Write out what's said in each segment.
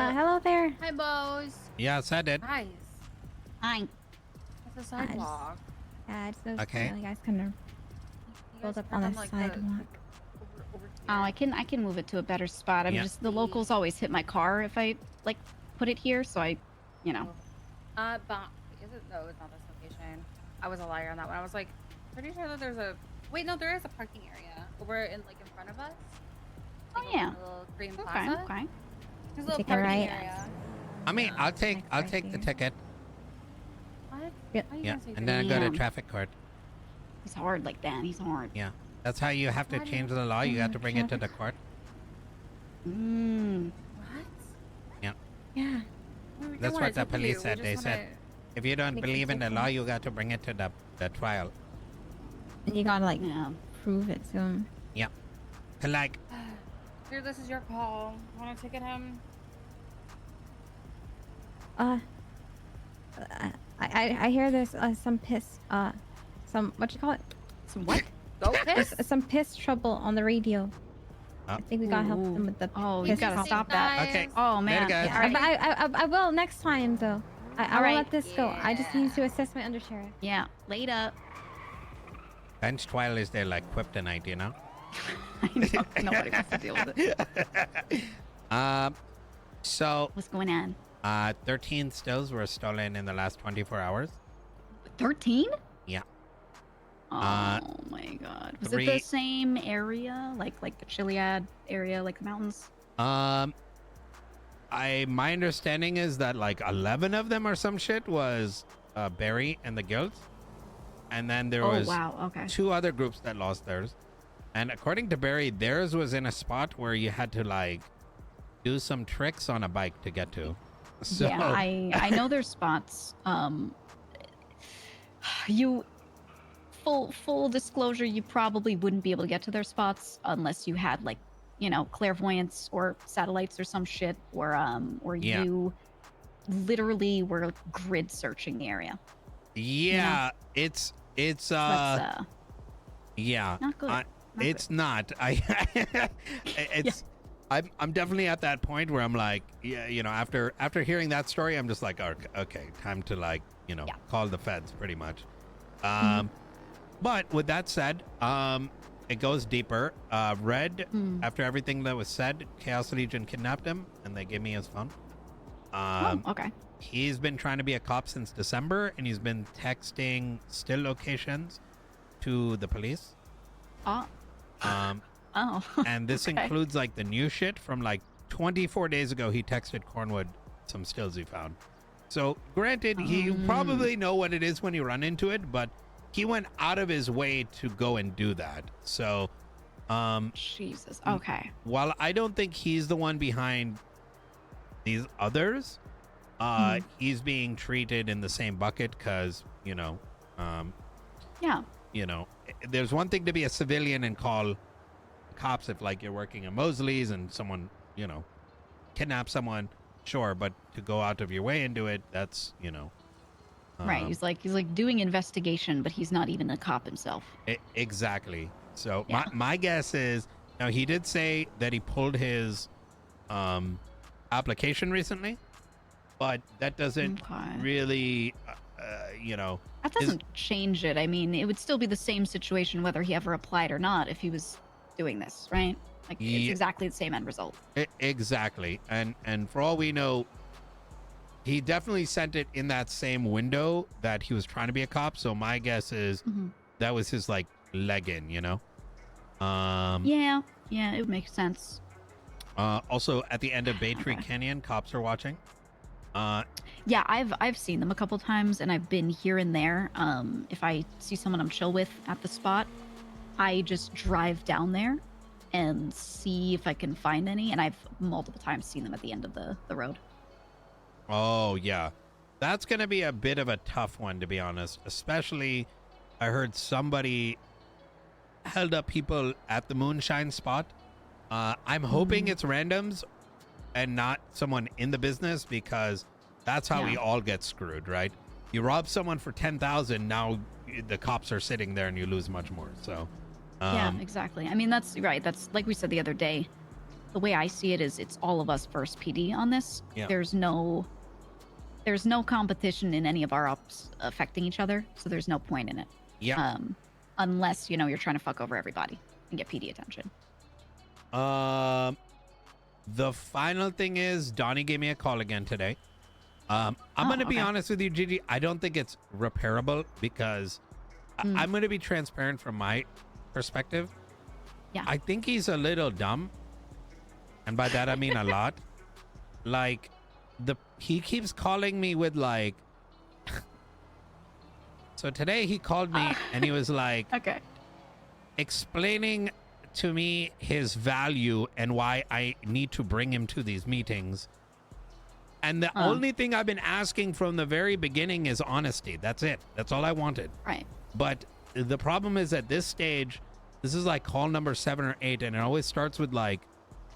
Hello there. Hi, Bose. Yes, I did. Nice. Hi. That's a sidewalk. Yeah, it's those Okay. you guys kind of You pulled guys up park on the like sidewalk. over Oh, here. I can move it to a better spot. I'm Yeah. just the locals always hit my car if I like put it here, so I, you know. But is it? No, it's not this location. I was a liar on that one. I was like, pretty sure that there's a. Wait, no, there is a parking area over in front of us. Oh Like, yeah. over the little green Okay. plaza. Okay. There's a little Take a parking right. area. I mean, I'll take Next I'll right take the here. ticket. What? Yep. How you Yeah, gonna say and then I go to Damn. traffic court. He's hard like that. He's hard. Yeah, that's how you have to Why do change you- the law. You have to bring it to the court. Mmm. What? Yeah. We don't That's wanna what the tip you, police we said. just They wanna- said if you don't Make it believe in the law, different. you got to bring it to the trial. And you gotta like Yeah. prove it to him. To like, Here, this is your call. Want to ticket him? I hear there's some piss some what you call it? Some what? Go There's piss. some piss trouble on the radio. Oh. I think we gotta help Ooh. them with the Oh, you piss gotta trouble. stop that. Okay. Oh man. guys. Yeah, Yeah, all right. but I will next time though. I All will right. let this go. I just need Yeah. to assess my undersheriff. Yeah. Later. bench trial is their like kryptonite, you know. I know. Nobody wants to deal with it. So What's going on? 13 stills were stolen in the last 24 hours. 13? Yeah. Oh Uh, my god. Was it three- the same area? Like the Chiliad area, like the mountains? My understanding is that like 11 of them or some shit was Barry and the Guilds, and then there Oh was wow, okay. 2 other groups that lost theirs. And according to Barry, theirs was in a spot where you had to like do some tricks on a bike to get to. So Yeah, I know there's spots. You full disclosure, you probably wouldn't be able to get to their spots unless you had like, you know, clairvoyance or satellites or some shit, or Yeah. you literally were grid searching the area. yeah, it's So that's yeah. not good. I- Not It's not. It's. I'm definitely at that point where I'm like, yeah, you know, after hearing that story, I'm just like, okay, time to like, you know, Yeah. call the feds, pretty much. Mhm. But with that said, it goes deeper. Red, Mm. after everything that was said, Chaos Legion kidnapped him, and they gave me his phone. Oh, okay. He's been trying to be a cop since December, and he's been texting still locations to the police. Oh, Um, and this Okay. includes like the new shit from like 24 days ago. He texted Cornwood some stills he found. So granted, you probably know what it is when you run into it, but he went out of his way to go and do that. So Jesus. Okay. while I don't think he's the one behind these others, he's being treated in the same bucket because, Yeah. there's one thing to be a civilian and call cops if like you're working at Mosley's and someone, kidnaps someone, sure, but to go out of your way and do it, that's, Right. He's like doing investigation, but he's not even a cop himself. exactly. So Yeah. my guess is, now he did say that he pulled his application recently, but that doesn't Okay. really, That doesn't change it. I mean, it would still be the same situation whether he ever applied or not if he was doing this, right? Like it's Ye- exactly the same end result. Exactly. And for all we know, he definitely sent it in that same window that he was trying to be a cop. So my guess is that was his like leg in, Yeah, it would make sense. Also at the end of Bay Tree Okay. Canyon, cops are watching. Yeah, I've seen them a couple times, and I've been here and there. If I see someone I'm chill with at the spot, I just drive down there and see if I can find any. And I've multiple times seen them at the end of the road. Oh yeah, that's gonna be a bit of a tough one, to be honest. Especially, I heard somebody held up people at the moonshine spot. I'm hoping it's randoms and not someone in the business, because that's how we Yeah. all get screwed, right? You rob someone for 10,000, now the cops are sitting there and you lose much more. So Yeah, exactly. I mean, that's right. That's like we said the other day. the way I see it is it's all of us versus PD on this. Yeah. There's no competition in any of our ops affecting each other, so there's no point in it. Yeah. Unless, you know, you're trying to fuck over everybody and get PD attention. The final thing is Donnie gave me a call again today. I'm going to be honest with you, Gigi. I don't think it's repairable because I'm going to be transparent from my perspective. Yeah. I think he's a little dumb. And by that, I mean a lot. Like, he keeps calling me with like... So today he called me and he was like... Okay. Explaining to me his value and why I need to bring him to these meetings. And the only thing I've been asking from the very beginning is honesty. That's it. That's all I wanted. Right. But the problem is at this stage, this is like call number 7 or 8, and it always starts with like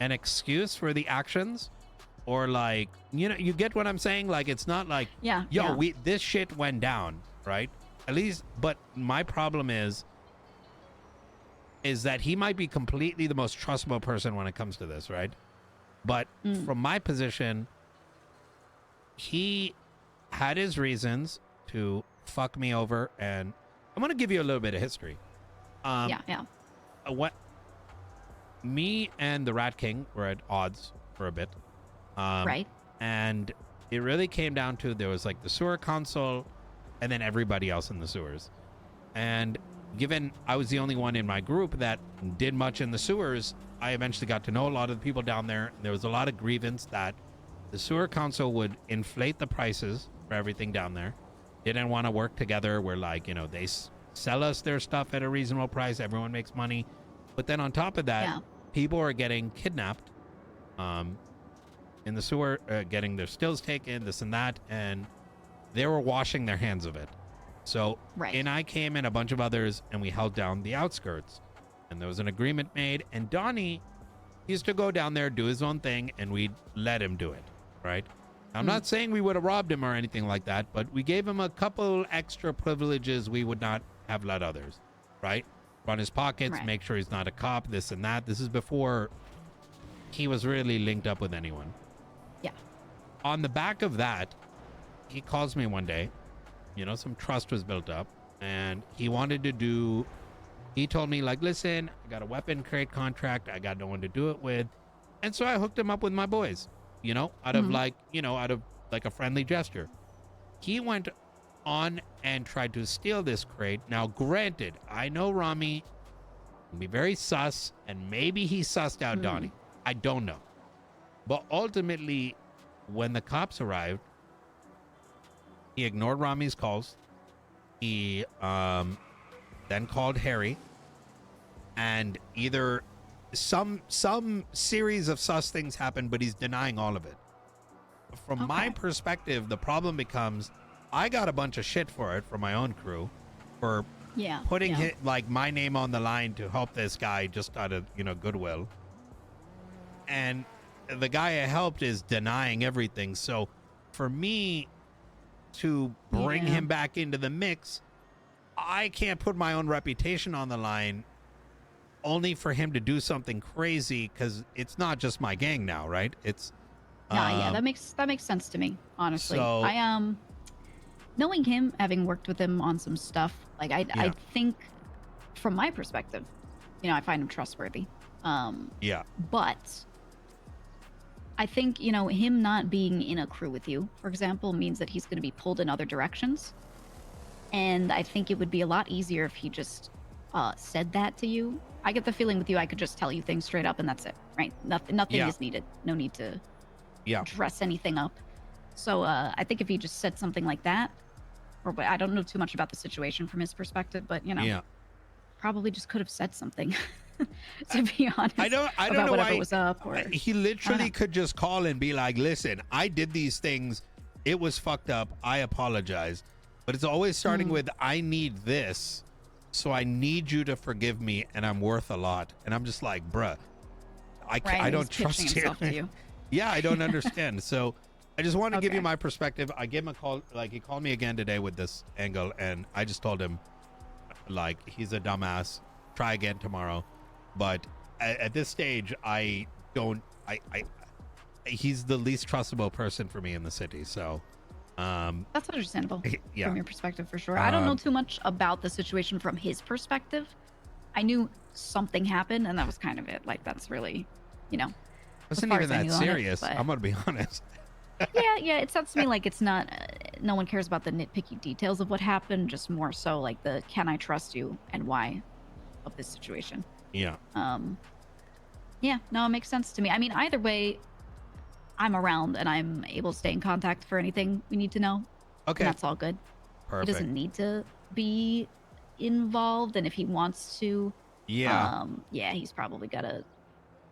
an excuse for the actions, or like, you know, you get what I'm saying? Like, it's not like, this shit went down, right? At least, but my problem is that he might be completely the most trustable person when it comes to this, right? But from my position, he had his reasons to fuck me over, and I'm gonna give you a little bit of history. What me and the Rat King were at odds for a bit, right? And it really came down to there was like the sewer council, and then everybody else in the sewers. And given I was the only one in my group that did much in the sewers, I eventually got to know a lot of the people down there. There was a lot of grievance that the sewer council would inflate the prices for everything down there. Didn't want to work together. Where like, you know, they sell us their stuff at a reasonable price. Everyone makes money. But then on top of that, people are getting kidnapped in the sewer, getting their stills taken, this and that. And they were washing their hands of it. So and I came and a bunch of others, and we held down the outskirts. And there was an agreement made. And Donnie used to go down there, do his own thing, and we'd let him do it, right? I'm not saying we would have robbed him or anything like that, but we gave him a couple extra privileges we would not have let others, right? Run his pockets, make sure he's not a cop, this and that. This is before he was really linked up with anyone. Yeah. On the back of that, he calls me one day. You know, some trust was built up, and he told me like, listen, I got a weapon crate contract. I got no one to do it with. And so I hooked him up with my boys, you know, out of like a friendly gesture. He went on and tried to steal this crate. Now, granted, I know Rami can be very sus, and maybe he sussed out Donnie. I don't know. But ultimately, when the cops arrived, he ignored Rami's calls. He then called Harry, and either some series of sus things happened, but he's denying all of it. From my perspective, the problem becomes I got a bunch of shit for it from my own crew for putting like my name on the line to help this guy just out of, you know, goodwill. And the guy I helped is denying everything. So for me to bring him back into the mix, I can't put my own reputation on the line only for him to do something crazy, because it's not just my gang now, right? It's that makes sense to me, honestly. So, I knowing him, having worked with him on some stuff, like I think from my perspective, you know, I find him trustworthy. But I think, you know, him not being in a crew with you, for example, means that he's going to be pulled in other directions. And I think it would be a lot easier if he just said that to you. I get the feeling with you, I could just tell you things straight up and that's it, right? Nothing is needed. No need to dress anything up. So I think if he just said something like that, or I don't know too much about the situation from his perspective, but, you know, probably just could have said something. To be honest, I don't about know whatever why was up. Or, he literally could just call and be like, listen, I did these things. It was fucked up. I apologize. But it's always starting with, I need this. So I need you to forgive me, and I'm worth a lot. And I'm just like, bruh, I don't trust you. Yeah, I don't understand. So I just want to give you my perspective. I gave him a call. Like, he called me again today with this angle, and I just told him, like, he's a dumbass. Try again tomorrow. But at this stage, I don't. He's the least trustable person for me in the city. So, That's understandable yeah. from your perspective for sure. I don't know too much about the situation from his perspective. I knew something happened, and that was kind of it. Like that's really, you know, as Wasn't far even as I that knew on it, serious. but- I'm gonna be honest. yeah. It sounds to me like it's not. No one cares about the nitpicky details of what happened. Just more so like the "Can I trust you?" and why of this situation. Yeah. Yeah. No, it makes sense to me. I mean, either way, I'm around and I'm able to stay in contact for anything we need to know. Okay. And that's all good. Perfect. He doesn't need to be involved, and if he wants to, Yeah. yeah, he's probably got to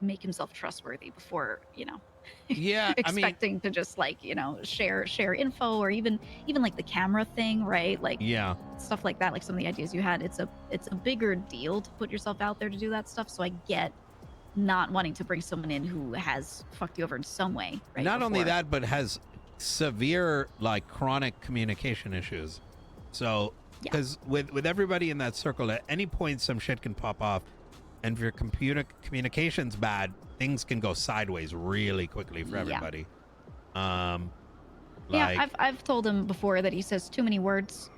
make himself trustworthy before, you know, Yeah. I mean, expecting to just like, you know, share info or even like the camera thing, right? Like yeah. stuff like that, like some of the ideas you had. It's a bigger deal to put yourself out there to do that stuff. So I get not wanting to bring someone in who has fucked you over in some way, right? Not only before. that, but has severe, like, chronic communication issues. So, Yeah. because with everybody in that circle, at any point, some shit can pop off, and if your communication's bad, things can go sideways really quickly for Yeah. everybody. Yeah, Like, I've told him before that he says too many words,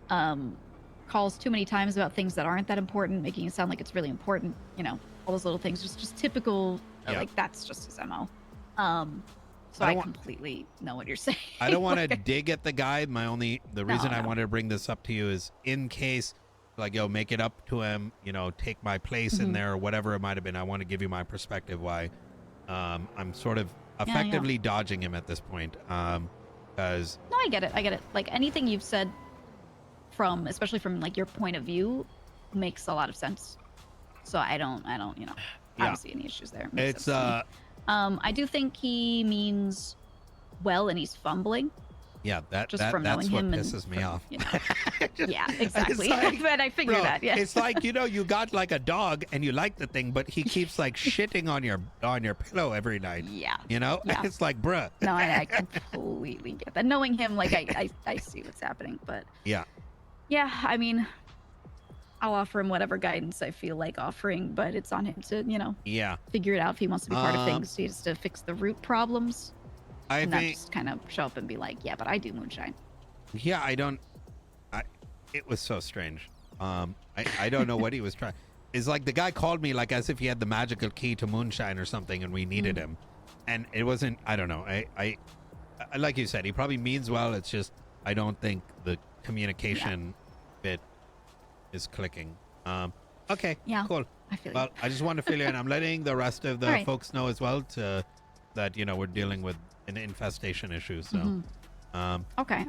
calls too many times about things that aren't that important, making it sound like it's really important. You know, all those little things, just typical. Yeah. Like that's just his mo. So I I don't completely know what you're saying. I don't want to Like, dig at the guy. The reason I no. wanted to bring this up to you is in case, like, yo, make it up to him, you know, take my place in Mhm. there or whatever it might have been. I want to give you my perspective why I'm sort of yeah. effectively dodging him at this point. Because No, I get it. Like anything you've said especially from like your point of view makes a lot of sense. So I don't, you know, I Yeah. don't see any issues there. It makes it's sense to me. I do think he means well, and he's fumbling yeah, just from that's knowing what him. pisses and me from, off. You know, yeah, exactly. like, But I figured Bro, that. Yeah. it's like, you know, you got like a dog and you like the thing, but he keeps like shitting on your pillow every night. Yeah. You know, Yeah. it's like, bruh. No, I completely get that. Knowing him, like I see what's happening. But Yeah. yeah, I mean, I'll offer him whatever guidance I feel like offering, but it's on him to, you know, Yeah. figure it out if he wants to be part of things. He has to fix the root problems I and not think. just kind of show up and be like, yeah, but I do moonshine. Yeah, it was so strange. I don't know what he was trying. It's like the guy called me like as if he had the magical key to moonshine or something, and we needed him. And it wasn't. I don't know. I like you said, he probably means well. It's just I don't think the communication bit is clicking. Okay. Yeah. Cool. I feel Well, I just want to fill you in. I'm letting the rest of the All right. folks know as well that you know we're dealing with an infestation issue. So. Mhm. Okay.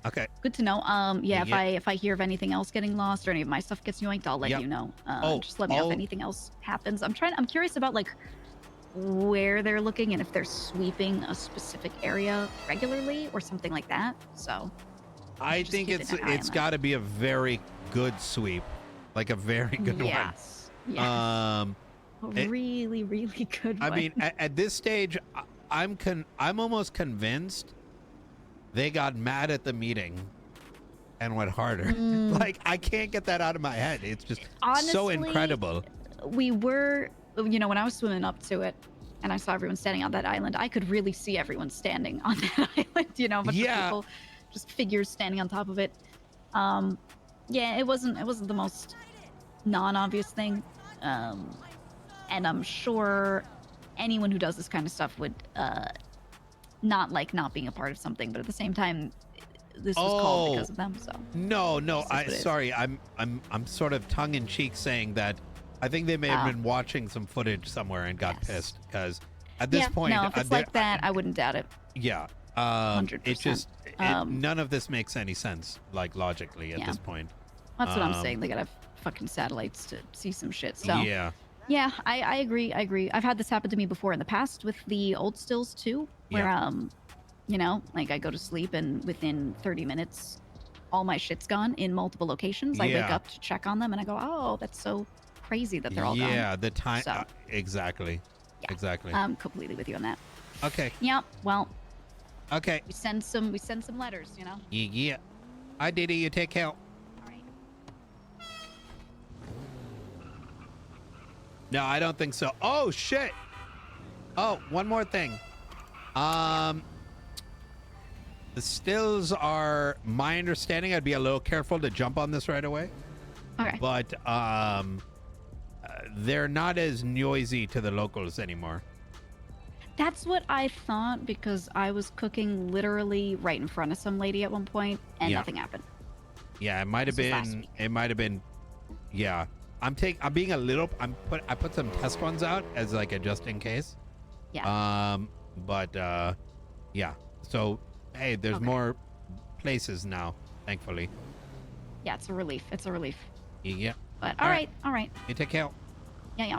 Okay. Good to know. Yeah, Yeah. if I hear of anything else getting lost or any of my stuff gets yoinked, I'll let Yep. you know. Oh, Just let me know if anything else happens. I'm curious about like where they're looking and if they're sweeping a specific area regularly or something like that. So I just think keeping it's an eye on that. got to be a very good sweep, like a very good yes. one. Yes. A it- really, really good I one. mean, at this stage, I'm almost convinced they got mad at the meeting and went harder. Like I can't get that out of my head. It's just so Honestly, incredible. we were, you know, when I was swimming up to it and I saw everyone standing on that island, I could really see everyone standing on that island, you know, a bunch of Yeah. people, just figures standing on top of it. Yeah, it wasn't the most non-obvious thing. And I'm sure anyone who does this kind of stuff would not like not being a part of something, but at the same time this was called because of them. So No, This is what it is. sorry. I'm sort of tongue in cheek saying that I think they may have Ah. been watching some footage somewhere and got Yes. pissed because at this yeah, point, no, if it's like that, I wouldn't doubt it. yeah, 100%. it just Um, none of this makes any sense, like logically at Yeah. this point. That's what I'm Um, saying. They gotta have fucking satellites to see some shit. So Yeah, yeah, I agree. I've had this happen to me before in the past with the old stills too, where you know, like I go to sleep and within 30 minutes, all my shit's gone in multiple locations. I wake Yeah. up to check on them and I go, oh, that's so crazy that they're all gone. yeah. The time So. exactly, Yeah. exactly. I'm completely with you on that. Okay, Yeah. Well, okay. we send some letters, you know. Yeah. I did it. You take care. All right. No, I don't think so. Oh shit! Oh, one more thing. The stills are, my understanding, I'd be a little careful to jump on this right away. Okay. But they're not as noisy to the locals anymore. That's what I thought because I was cooking literally right in front of some lady at one point and Yeah. nothing happened. Yeah, it might have This was last been. week. It might have been. Yeah, I'm being a little. I put some test ones out as like a just in case. Yeah. But yeah. So hey, there's Okay. more places now, thankfully. Yeah, it's a relief. It's a relief. Yeah. But All all right. right. All right. You take care. Yeah, yeah.